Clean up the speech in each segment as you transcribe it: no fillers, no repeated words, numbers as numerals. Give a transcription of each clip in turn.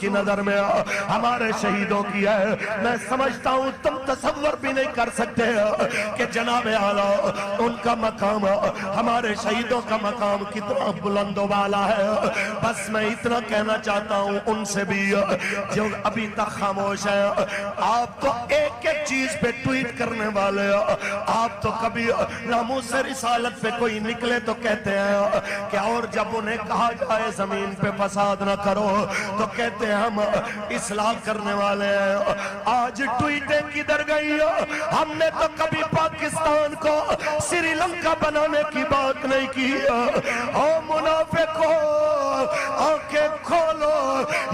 کی نظر میں ہمارے شہیدوں کی ہے. میں سمجھتا ہوں تم تصور بھی نہیں کر سکتے کہ جناب اعلیٰ ان کا مقام ہمارے شہیدوں کا مقام کتنا بلند و بالا ہے. بس میں اتنا کہنا چاہتا ہوں ان سے بھی جو ابھی تک خاموش ہے, آپ تو ایک ایک چیز پہ ٹویٹ کرنے والے, آپ تو کبھی ناموس رسالت پہ کوئی نکلے تو کہتے ہیں کہ اور جب انہیں کہا جائے زمین پہ فساد نہ کرو تو کہتے ہیں ہم اصلاح کرنے والے ہیں. آج ٹویٹیں کدھر گئی؟ ہم نے تو کبھی پاکستان کو سری لنکا بنانے کی بات نہیں کی. او منافقو آنکھیں کھولو,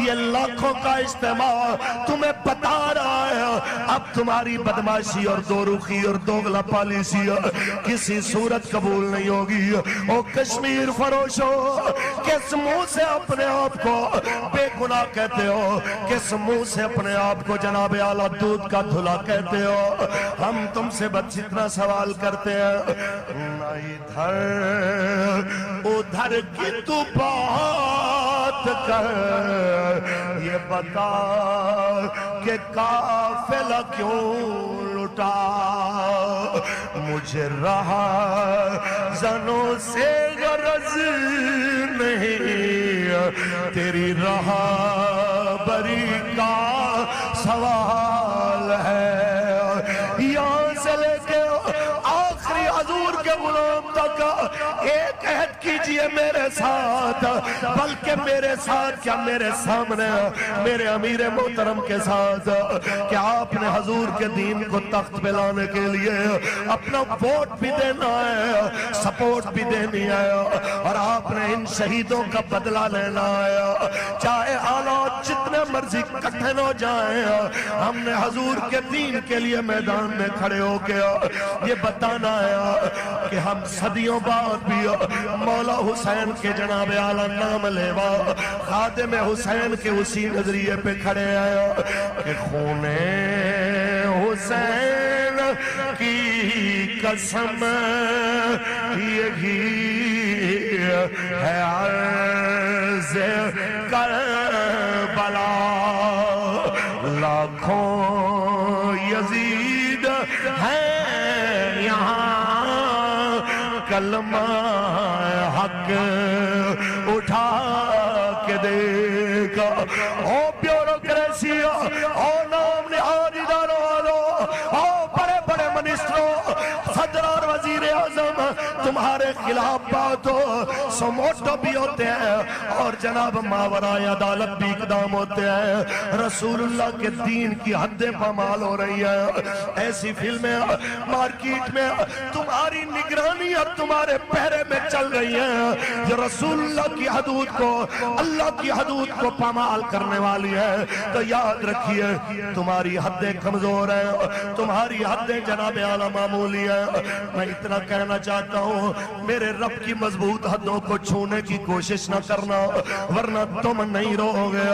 یہ لاکھوں کا اجتماع تمہیں بتا رہا ہے اب تمہاری بدماشی اور دو رخی اور دوغلا پالیسی کسی صورت قبول نہیں ہوگی. او کشمیر فروشو, کس منہ سے اپنے آپ کو بے گناہ کہتے ہو؟ کس منہ سے اپنے آپ کو جناب اعلیٰ دودھ کا دھلا کہتے ہو؟ ہم تم سے بس اتنا سوال کرتے ہیں, نہ ادھر ادھر کی تو بات کر, یہ بتا کہ قافلہ کیوں لٹا. مجھے رہا زنوں سے غرض نہیں, تیری رہبری کا سوال ہے. یہاں سے لے کے آخری حضور کے غلام تک ایک عہد کیجئے میرے ساتھ, بلکہ میرے ساتھ کیا میرے سامنے میرے امیر محترم کے ساتھ, کہ آپ نے حضور کے دین کو تخت پہ لانے کے لیے اپنا ووٹ بھی دینا ہے, سپورٹ بھی دینی ہے, اور آپ نے ان شہیدوں کا بدلہ لینا ہے. چاہے حالات جتنے مرضی کٹھن ہو جائیں, ہم نے حضور کے دین کے لیے میدان میں کھڑے ہو کے یہ بتانا ہے کہ ہم صدیوں بعد بھی مولا حسین کے جناب اعلیٰ نام لیوا خادم حسین کے اسی نظریے پہ کھڑے ہیں کہ خون حسین کی قسم یہی ہے عرض کربلا. لاکھوں یزید ہیں یہاں, کلمہ حق اٹھا کے دیکھا. او بیوروکریسی, او نام نہاد اداروں والوں, او بڑے بڑے منسٹروں, صدر اور وزیر اعظم, تمہارے خلاف بات ہو سموٹو بھی ہوتے ہیں اور جناب ماورائے عدالت بھی اقدام ہوتے ہیں. رسول اللہ کے دین کی حدیں پامال ہو رہی ہیں. ایسی فلمیں مارکیٹ میں تمہاری نگرانی اور تمہارے پہرے میں چل رہی ہیں جو رسول اللہ کی حدود کو, اللہ کی حدود کو پامال کرنے والی ہے. تو یاد رکھیے تمہاری حدیں کمزور ہیں, تمہاری حدیں جناب اعلیٰ معمولی ہیں. میں اتنا کہنا چاہتا ہوں, میرے رب کی مضبوط حدوں کو چھونے کی کوشش نہ کرنا, ورنہ تم نہیں رہو گے,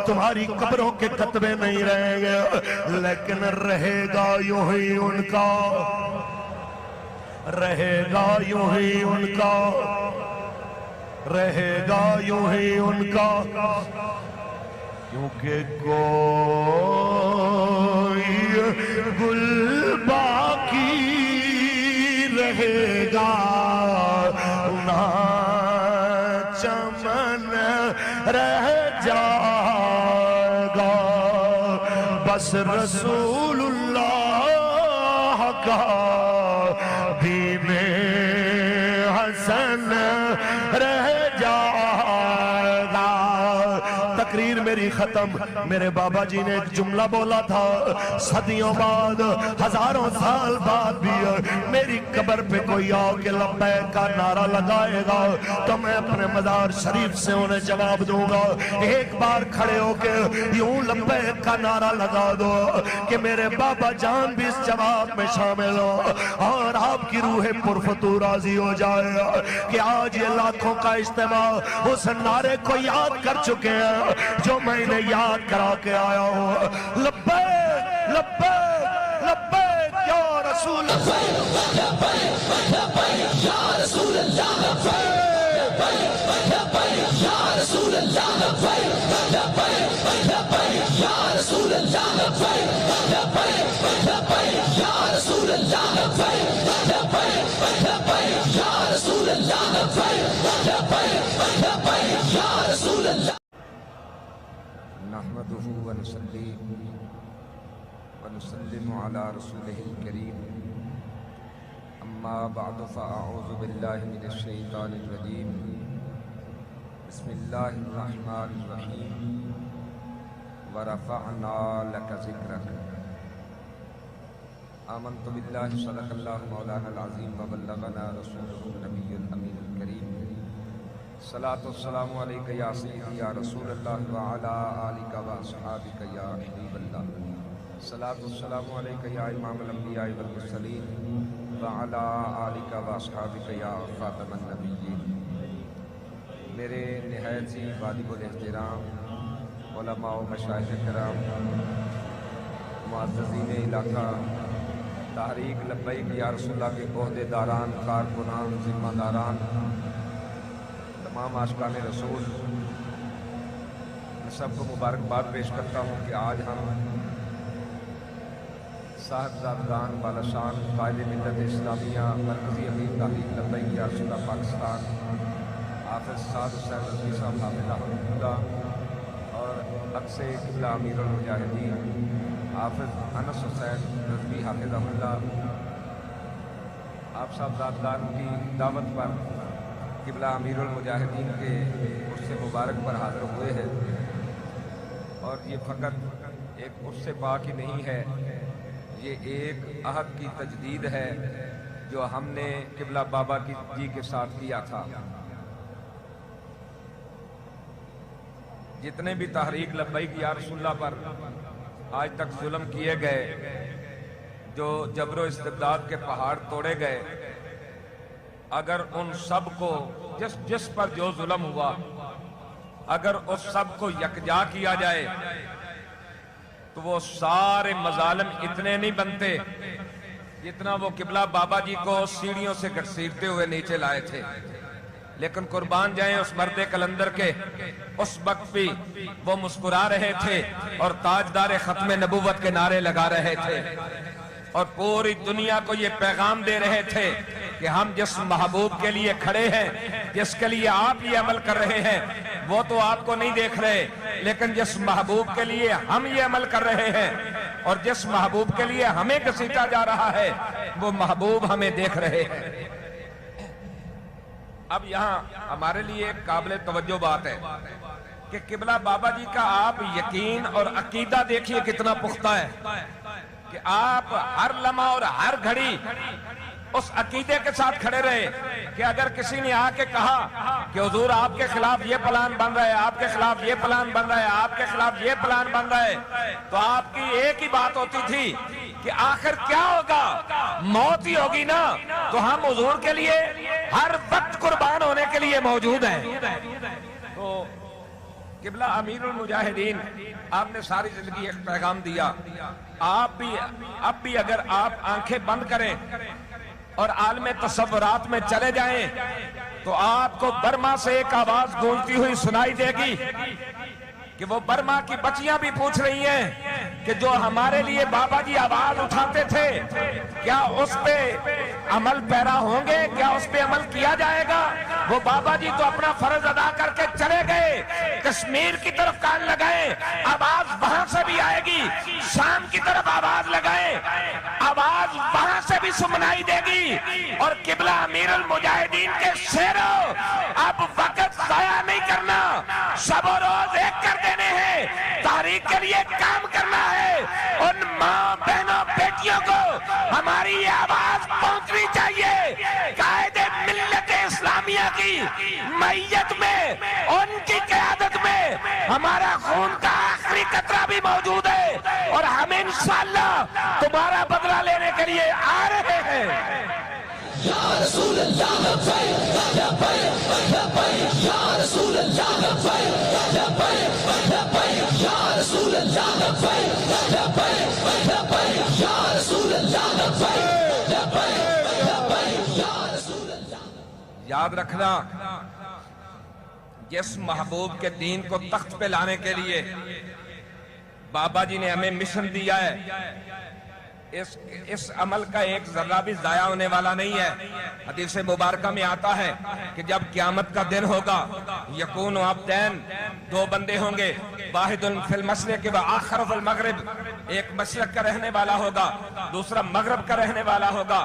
تمہاری قبروں کے کتبے نہیں رہیں گے, لیکن رہے گا یوں ہی ان کا, رہے گا یوں ہی ان کا, رہے گا یوں ہی ان کا. کیونکہ کوئی گل باقی رہے گا نہ چمن رہ جائے گا, بس رسول اللہ کا دین حسن رہ جائے گا. تقریر میری ختم. میرے بابا جی نے ایک جملہ بولا تھا, صدیوں بعد, ہزاروں سال بعد بھی میری قبر پہ کوئی آ کے لبیک کا نعرہ لگائے گا تو میں اپنے مزار شریف سے انہیں جواب دوں گا. ایک بار کھڑے ہو کے یوں لبیک کا نعرہ لگا دو کہ میرے بابا جان بھی اس جواب میں شامل ہو, اور آپ کی روح پرفتور راضی ہو جائے کہ آج یہ لاکھوں کا اجتماع اس نعرے کو یاد کر چکے ہیں جو میں انہیں یاد کرا کے آیا ہوں. لبیک لبیک لبیک یا رسول اللہ, لبیک لبیک یا رسول اللہ, لبیک نحمده ونصلي ونسلم على رسوله الكريم اما بعد فاعوذ بالله من الشيطان الرجيم بسم الله الرحمن الرحيم ورفعنا لك ذكرك آمنت بالله صدق الله مولانا العظيم وبلغنا رسوله النبي الأمين الكريم صلاة والسلام عليك يا سيدي يا رسول الله وعلى آلك وأصحابك يا حبيب الله صلاة والسلام عليك يا إمام الأنبياء والمرسلين وعلى آلك وأصحابك يا خاتم النبيين. میرے نہایت ہی واجب الاحترام علماء و مشائخ کرام، معززین علاقہ، تحریک لبیک یا رسول اللہ کے عہدے داران، کارکنان، ذمہ داران، تمام عاشقان رسول، میں سب کو مبارکباد پیش کرتا ہوں کہ آج ہم صاحبزادگان بالاشان قائد ملت اسلامیہ مرکزی امیر تحریک لبیک یا رسول اللہ پاکستان حافظ سعد حسین رضوی صاحب حافظہ اللہ اور اکثر قبلہ امیر المجاہدین حافظ انس حسین رضوی حافظہ اللہ، آپ صاحبزادگان کی دعوت پر قبلہ امیر المجاہدین کے عرص مبارک پر حاضر ہوئے ہیں. اور یہ فقط ایک عرص پاک ہی نہیں ہے، یہ ایک عہد کی تجدید ہے جو ہم نے قبلہ بابا جی کے ساتھ کیا تھا. جتنے بھی تحریک لبیک یا رسول اللہ پر آج تک ظلم کیے گئے، جو جبر و استبداد کے پہاڑ توڑے گئے، اگر ان سب کو جس پر جو ظلم ہوا اگر اس سب کو یکجا کیا جائے تو وہ سارے مظالم اتنے نہیں بنتے جتنا وہ قبلہ بابا جی کو سیڑھیوں سے گھسیٹتے ہوئے نیچے لائے تھے. لیکن قربان جائیں اس مرد کلندر کے، اس وقت بھی وہ مسکرا رہے تھے اور تاجدار ختم نبوت کے نعرے لگا رہے تھے اور پوری دنیا کو یہ پیغام دے رہے تھے کہ ہم جس محبوب کے لیے کھڑے ہیں، جس کے لیے آپ یہ عمل کر رہے ہیں، وہ تو آپ کو نہیں دیکھ رہے، لیکن جس محبوب کے لیے ہم یہ عمل کر رہے ہیں اور جس محبوب کے لیے ہمیں گھسیٹا جا رہا ہے، وہ محبوب ہمیں دیکھ رہے ہیں. اب یہاں ہمارے لیے ایک قابل توجہ بات ہے کہ قبلہ بابا جی کا آپ یقین اور عقیدہ دیکھیے کتنا پختہ ہے کہ آپ ہر لمحہ اور ہر گھڑی اس عقیدے کے ساتھ کھڑے رہے کہ اگر کسی نے آ کے کہا کہ حضور آپ کے خلاف یہ پلان بن رہا ہے، آپ کے خلاف یہ پلان بن رہا ہے، آپ کے خلاف یہ پلان بن رہا ہے، تو آپ کی ایک ہی بات ہوتی تھی کہ آخر کیا ہوگا، موت ہی ہوگی نا، تو ہم حضور کے لیے ہر وقت قربان ہونے کے لیے موجود ہیں. تو قبلہ امیر المجاہدین، آپ نے ساری زندگی ایک پیغام دیا. آپ بھی اب بھی اگر آپ آنکھیں بند کریں اور عالم تصورات میں چلے جائیں تو آپ کو برما سے ایک آواز گونجتی ہوئی سنائی دے گی کہ وہ برما کی بچیاں بھی پوچھ رہی ہیں کہ جو ہمارے لیے بابا جی آواز اٹھاتے تھے کیا اس پہ عمل پیرا ہوں گے، کیا اس پہ عمل کیا جائے گا. وہ بابا جی تو اپنا فرض ادا کر کے چلے گئے، کشمیر کی طرف کان لگائیں، آواز وہاں سے بھی آئے گی، شام کی طرف آواز لگائیں، آواز وہاں سے بھی سنائی دے گی. اور قبلہ امیر المجاہدین کے شیروں، اب وقت ضائع نہیں کرنا، شب و روز ایک کر دینے ہیں، تحریک کے لیے کام کرنا ہے. ان ماں بہنوں بیٹیوں کو ہماری یہ آواز پہنچنی چاہیے. قائد ملت اسلامیہ کی معیت میں، ان کی قیادت میں ہمارا خون کا آخری قطرہ بھی موجود ہے اور ہم انشاءاللہ تمہارا بدلہ لینے کے لیے آ رہے ہیں. یا رسول اللہ لبیک لبیک لبیک، یا رسول اللہ لبیک لبیک لبیک، یا رسول اللہ لبیک لبیک لبیک، یا رسول اللہ لبیک لبیک لبیک، یا رسول اللہ. یاد رکھنا جس محبوب کے دین کو تخت پہ لانے کے لیے بابا جی نے ہمیں مشن دیا ہے، اس عمل کا ایک ذرہ بھی ضائع ہونے والا نہیں ہے۔ حدیث مبارکہ میں آتا ہے کہ جب قیامت کا دن ہوگا، یکون عبدین، دو بندے ہوں گے، واحد فی المشرق و آخر فی المغرب، ایک مشرق کا رہنے والا ہوگا، دوسرا مغرب کا رہنے والا ہوگا۔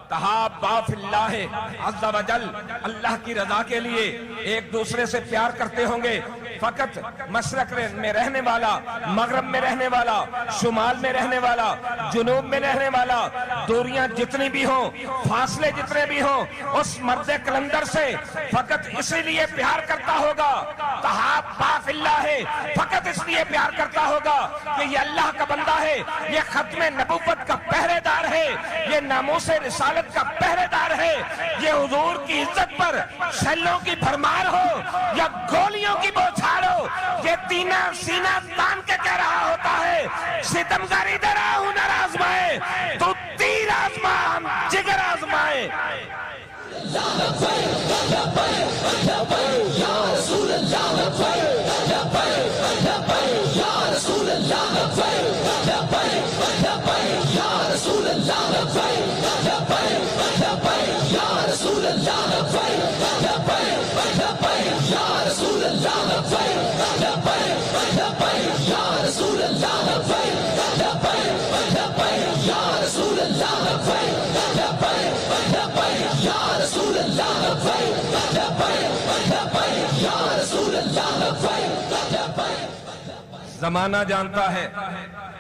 تحابا فی اللہ عز و جل، اللہ کی رضا کے لیے ایک دوسرے سے پیار کرتے ہوں گے۔ فقط مشرق میں رہنے والا، مغرب میں رہنے والا، شمال میں رہنے والا، جنوب میں رہنے والا، دوریاں جتنی بھی ہوں، فاصلے جتنے بھی ہوں، اس مرد کلندر سے فقط اسی لیے پیار کرتا ہوگا۔ تحابا فی اللہ، فقط اس لیے پیار کرتا ہوگا کہ یہ اللہ کا بندہ ہے، یہ ختم نبوت کا پہرے دار ہے، یہ ناموس رسالت کا پہرے دار ہے، یہ حضور کی عزت پر شلوں کی بھرمار ہو یا گولیوں کی بوچھار ہو، یہ تینہ سینہ تان کے کہہ رہا ہوتا ہے، ستمگر ادھر آ ہنر آزمائے، تو تیر آزما ہم جگر آزمائے۔ زمانہ جانتا ہے،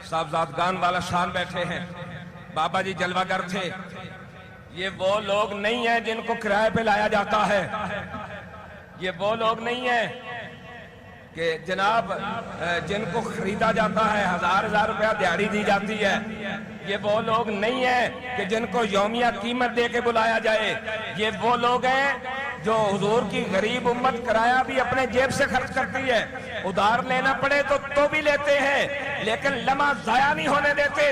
صاحبزادگان والا شان بیٹھے ہیں، بابا جی جلوہ گر تھے۔ یہ وہ لوگ نہیں ہیں جن کو کرائے پہ لایا جاتا ہے، یہ وہ لوگ نہیں ہیں کہ جناب جن کو خریدا جاتا ہے، ہزار روپیہ دیہڑی دی جاتی ہے۔ یہ وہ لوگ نہیں ہیں کہ جن کو یومیہ قیمت دے کے بلایا جائے۔ یہ وہ لوگ ہیں جو حضور کی غریب امت کرایہ بھی اپنے جیب سے خرچ کرتی ہے، ادھار لینا پڑے تو بھی لیتے ہیں، لیکن لمحہ ضائع نہیں ہونے دیتے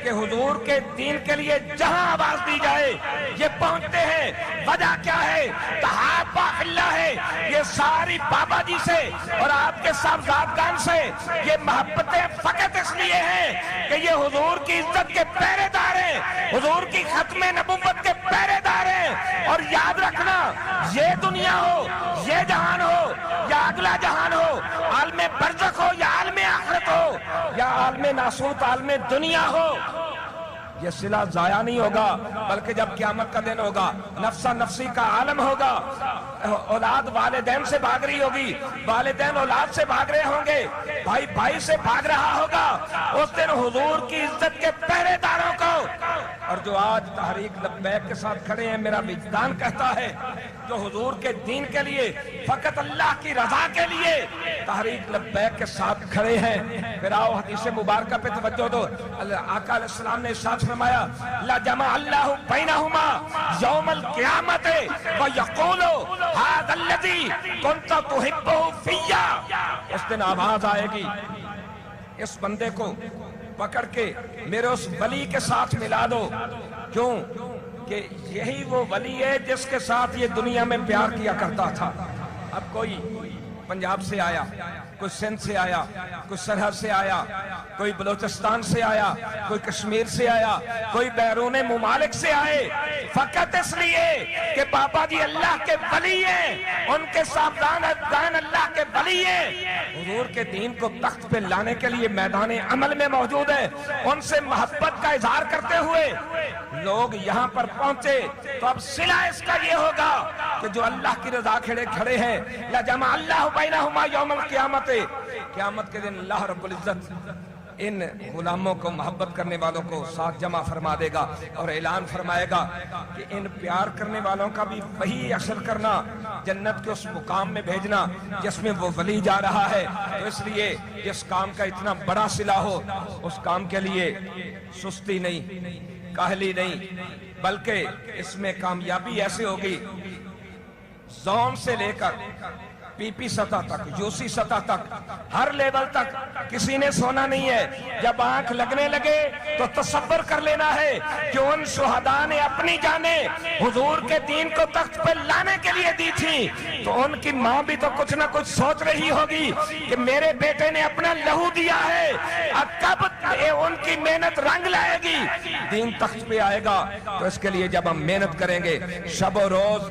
کہ حضور کے دین کے لیے جہاں آواز دی جائے یہ پہنچتے ہیں۔ وجہ کیا ہے؟ تحابا فی اللہ ہے۔ یہ ساری بابا جی سے اور آپ کے صاحبزادگان سے یہ محبتیں فقط اس لیے ہیں کہ یہ حضور کی عزت کے پہرے دار ہیں، حضور کی ختم نبوت کے پہرے دار ہیں۔ اور یاد رکھنا، یہ دنیا ہو، یہ جہان ہو یا اگلا جہان ہو، عالم برزخ ہو یا عالم آخرت ہو یا عالم ناسوت عالم دنیا ہو، یہ صلہ ضائع نہیں ہوگا، بلکہ جب قیامت کا دن ہوگا، نفسا نفسی کا عالم ہوگا، اولاد والدین سے بھاگ رہی ہوگی، والدین اولاد سے بھاگ رہے ہوں گے، بھائی بھائی سے بھاگ رہا ہوگا۔ اس دن حضور کی عزت کے پہرے داروں کو، اور جو آج تحریک لبیک کے ساتھ کھڑے ہیں، میرا وجدان کہتا ہے، جو حضور کے دین کے لیے، فقط اللہ کی رضا کے لیے تحریک لبیک کے ساتھ کھڑے ہیں۔ پھر آؤ حدیث مبارکہ پہ توجہ دو۔ آقا علیہ السلام نے ارشاد فرمایا، لَجَمَعَ اللَّهُ بَيْنَهُمَا يَوْمَ الْقِيَامَةِ وَيَقُولُ هَذَا الَّذِي كُنْتَ تُحِبُّهُ فِيَّ۔ اس دن آواز آئے گی، اس بندے کو پکڑ کے میرے اس ولی کے ساتھ ملا دو۔ کیوں؟ کہ یہی وہ ولی ہے جس کے ساتھ یہ دنیا میں پیار کیا کرتا تھا۔ اب کوئی پنجاب سے آیا، کوئی سندھ سے آیا، کوئی سرحد سے آیا، کوئی بلوچستان سے آیا، کوئی کشمیر سے آیا، کوئی بیرون ممالک سے آئے، فقط اس لیے کہ بابا جی اللہ کے ولی ہیں، ان کے صاحبزادگان اللہ کے ولی ہیں، حضور کے دین کو تخت پہ لانے کے لیے میدان عمل میں موجود ہے، ان سے محبت کا اظہار کرتے ہوئے لوگ یہاں پر پہنچے، تو اب صلہ اس کا یہ ہوگا کہ جو اللہ کی رضا کھڑے ہیں، لَجَمَعَ اللَّهُ بَيْنَهُمَا يَوْمَ الْقِيَامَةِ، قیامت کے دن اللہ رب العزت ان غلاموں کو، محبت کرنے والوں کو ساتھ جمع فرما دے گا اور اعلان فرمائے گا کہ ان پیار کرنے والوں کا بھی وہی اثر کرنا، جنت کے اس مقام میں بھیجنا جس میں وہ ولی جا رہا ہے۔ تو اس لیے جس کام کا اتنا بڑا صلہ ہو، اس کام کے لیے سستی نہیں، کاہلی نہیں، بلکہ اس میں کامیابی ایسے ہوگی، زون سے لے کر PP سطح تک, UC سطح تک, ہر لیول تک کسی نے سونا نہیں ہے. جب آنکھ لگنے لگے تو تصور کر لینا ہے کہ ان شہداء نے اپنی جانیں حضور کے دین کو تخت پہ لانے کے لیے دی تھی, تو ان کی ماں بھی تو کچھ نہ کچھ سوچ رہی ہوگی کہ میرے بیٹے نے اپنا لہو دیا ہے, اب کب ان کی محنت رنگ لائے گی, دین تخت پہ آئے گا. تو اس کے لیے جب ہم محنت کریں گے, شب و روز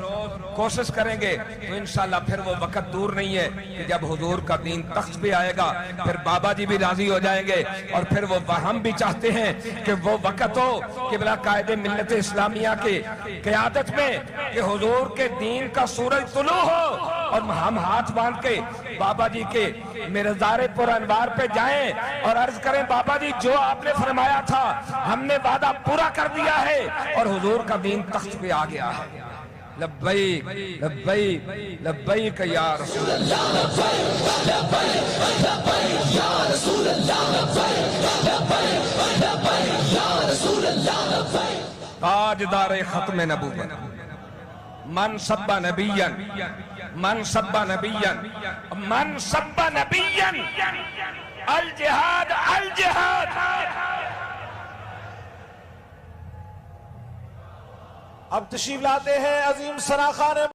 کوشش کریں گے, تو انشاءاللہ پھر وہ وقت دور نہیں ہے کہ جب حضور کا دین تخت پہ آئے گا, پھر بابا جی بھی راضی ہو جائیں گے. اور پھر وہ ہم بھی چاہتے ہیں کہ وہ وقت ہو کہ بلا قائد ملت اسلامیہ کے قیادت میں کہ حضور کے دین کا سورج طلوع ہو, اور ہم ہاتھ باندھ کے بابا جی کے مزار پر انوار پہ جائیں اور عرض کریں بابا جی جو آپ نے فرمایا تھا ہم نے وعدہ پورا کر دیا ہے اور حضور کا دین تخت پہ آ گیا ہے. لبیک لبیک لبیک یا رسول اللہ, لبیک یا رسول اللہ, لبیک یا رسول اللہ. تاجدار ختم نبوت, من سب نبیا, من سب نبیا, من سب نبیا, الجہاد الجہاد. اب تشریف لاتے ہیں عظیم سراخان